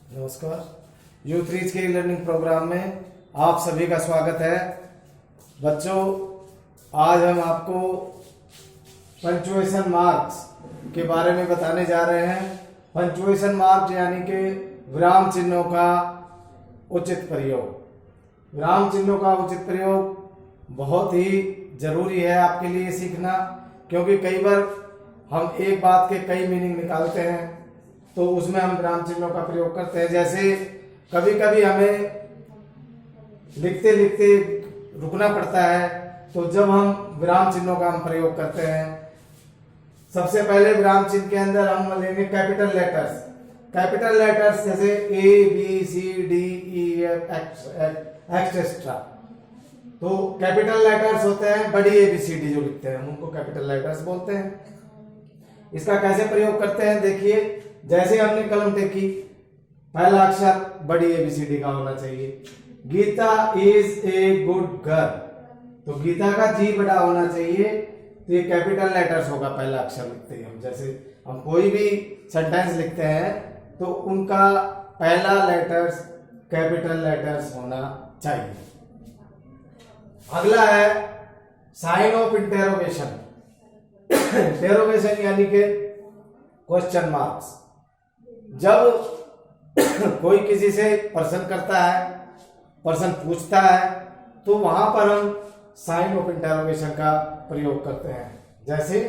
नमस्कार। Youth reach के learning programme में आप सभी का स्वागत है। बच्चों, आज हम आपको पंक्चुएशन मार्क्स के बारे में बताने जा रहे हैं। पंक्चुएशन मार्क्स यानी कि विराम चिन्हों का उचित प्रयोग। विराम चिन्हों का उचित प्रयोग बहुत ही जरूरी है आपके लिए सीखना, क्योंकि कई बार हम एक बात के कई मीनिंग निकालते हैं तो उसमें हम विराम चिन्हों का प्रयोग करते हैं। जैसे कभी कभी हमें लिखते लिखते रुकना पड़ता है, तो जब हम विराम चिन्हों का हम प्रयोग करते हैं, सबसे पहले विराम चिन्ह के अंदर हम लेंगे कैपिटल लेटर्स। कैपिटल लेटर्स जैसे A B C D E F etcetera. तो कैपिटल लेटर्स होते हैं बड़ी ए बी सी डी जो लिखते हैं, हम उनको कैपिटल लेटर्स बोलते हैं। इसका कैसे प्रयोग करते हैं देखिए। जैसे हमने कलम देखी, पहला अक्षर बड़ी एबीसीडी का होना चाहिए। Gita is a good girl, तो गीता का जी बड़ा होना चाहिए, तो ये कैपिटल लेटर्स होगा पहला अक्षर लिखते हैं हम। जैसे हम कोई भी सेंटेंस लिखते हैं तो उनका पहला लेटर्स कैपिटल लेटर्स होना चाहिए। अगला है साइन ऑफ इंटेरोगेशन। इंटेरोगेशन यानी कि क्वेश्चन मार्क्स। जब कोई किसी से प्रश्न करता है, प्रश्न पूछता है, तो वहां पर हम साइन ऑफ इंटेरोगेशन का प्रयोग करते हैं। जैसे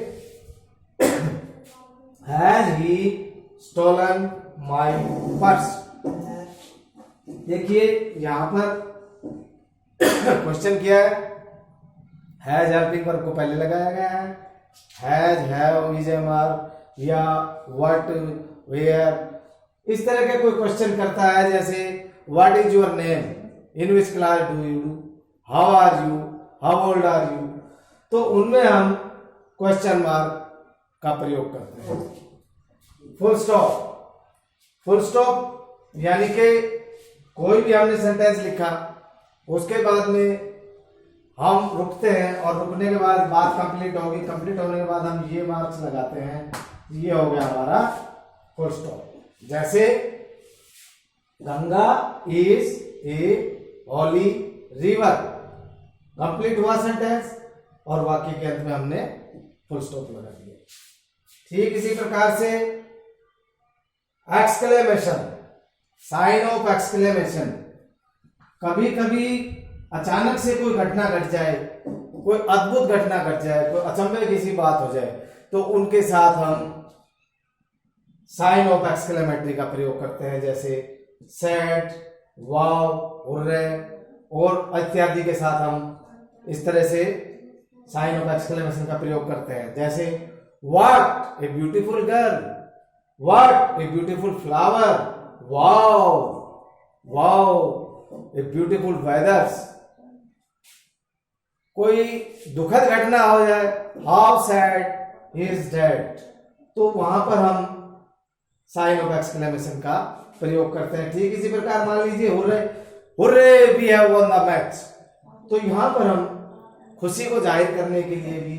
has he stolen my purse. देखिए यहां पर क्वेश्चन किया है, हैज हेल्पिंग वर्ब को पहले लगाया गया है। Has, have, is, am, are या व्हाट, वेयर, इस तरह के कोई क्वेश्चन करता है। जैसे what is your name, in which class do you, how are you, how old are you, तो उनमें हम क्वेश्चन मार्क का प्रयोग करते हैं। Full stop. फुल स्टॉप यानी कि कोई भी हमने सेंटेंस लिखा, उसके बाद में हम रुकते हैं और रुकने के बाद बात कंप्लीट होगी। कंप्लीट होने के बाद हम ये मार्क्स लगाते हैं। ये हो गया हमारा फुल स्टॉप। जैसे Ganga is a holy river, complete हुआ सेंटेंस और वाक्य के अंत में हमने फुल स्टॉप लगा दिया। ठीक इसी प्रकार से एक्सक्लेमेशन, साइन ऑफ एक्सक्लेमेशन। कभी कभी अचानक से कोई घटना घट जाए, कोई अद्भुत घटना घट जाए, कोई अचंभे की सी बात हो जाए, तो उनके साथ हम साइन ऑफ एक्सक्लेमेटरी का प्रयोग करते हैं। जैसे सैड, वाव, हुर्रे और इत्यादि के साथ हम इस तरह से साइन ऑफ एक्सक्लेमेशन का प्रयोग करते हैं। जैसे what a beautiful girl, what a beautiful flower, wow wow a beautiful वेदर्स। कोई दुखद घटना हो जाए, हाउ सैड इज डेड, तो वहां पर हम साइन ऑफ एक्सक्लेमेशन का प्रयोग करते हैं। ठीक इसी प्रकार मान लीजिए hurray, hurray we have won the match, तो यहां पर हम खुशी को जाहिर करने के लिए भी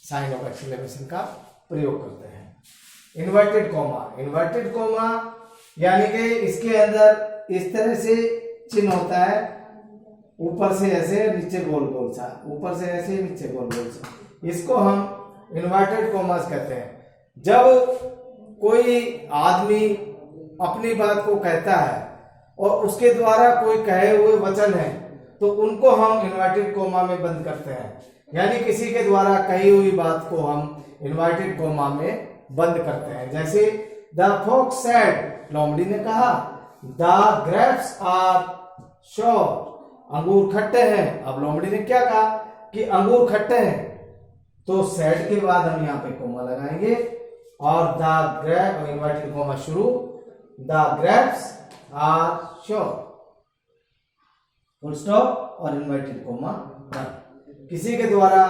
साइन ऑफ एक्सक्लेमेशन का प्रयोग करते हैं। Inverted comma. इन्वर्टेड कॉमा यानी कि इसके अंदर इस तरह से चिन्ह होता है, ऊपर से ऐसे नीचे गोल गोल सा, ऊपर से ऐसे नीचे गोल गोल सा, इसको हम इन्वर्टेड कॉमास कहते हैं। जब कोई आदमी अपनी बात को कहता है और उसके द्वारा कोई कहे हुए वचन है, तो उनको हम इन्वर्टेड कॉमा में बंद करते हैं। यानी किसी के द्वारा कही हुई बात को हम इन्वर्टेड कॉमा में बंद करते हैं। जैसे द फॉक्स सेड, लोमड़ी ने कहा, द ग्रेप्स आर श्योर, अंगूर खट्टे हैं। अब लोमड़ी ने क्या कहा कि अंगूर खट्टे हैं, तो सेड के बाद हम यहाँ पे कोमा लगाएंगे और द ग्रेप, इन्वर्टेड कोमा शुरू, the grapes are sure, full stop और इन्वर्टेड कोमा बंद। किसी के द्वारा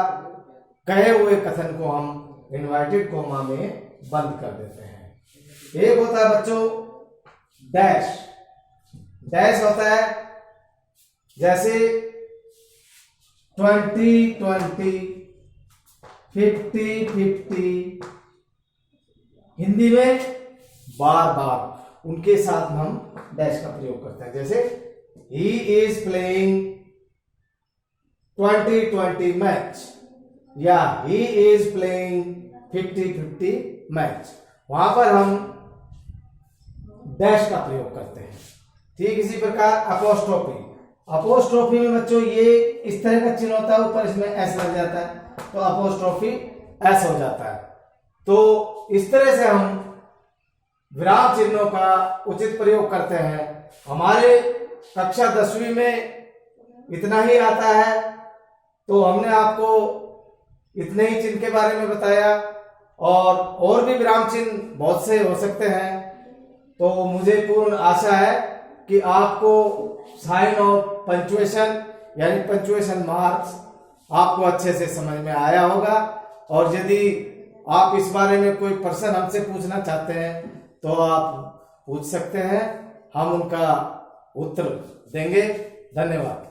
कहे हुए कथन को हम इन्वर्टेड कोमा में बंद कर देते हैं। एक होता है बच्चों डैश। डैश होता है जैसे 20, 20, 50, 50, हिंदी में बार बार, उनके साथ हम डैश का प्रयोग करते हैं। जैसे ही इज प्लेइंग 20-20 मैच या ही इज प्लेइंग 50-50 मैच, वहां पर हम डैश का प्रयोग करते हैं। ठीक इसी प्रकार अपोस्ट्रोफी, अपोस्ट्रोफी में बच्चों ये इस तरह का चिन्ह होता है, ऊपर इसमें एस लग जाता है तो अपोस्ट्रोफी एस हो जाता है। तो इस तरह से हम विराम चिन्हों का उचित प्रयोग करते हैं। हमारे कक्षा 10वीं में इतना ही आता है, तो हमने आपको इतने ही चिन्ह के बारे में बताया, और भी विराम चिन्ह बहुत से हो सकते हैं। तो मुझे पूर्ण आशा है कि आपको साइन ऑफ पंक्चुएशन यानी पंक्चुएशन मार्क्स आपको अच्छे से समझ में आया होगा। और यदि आप इस बारे में कोई प्रश्न हमसे पूछना चाहते हैं तो आप पूछ सकते हैं, हम उनका उत्तर देंगे। धन्यवाद।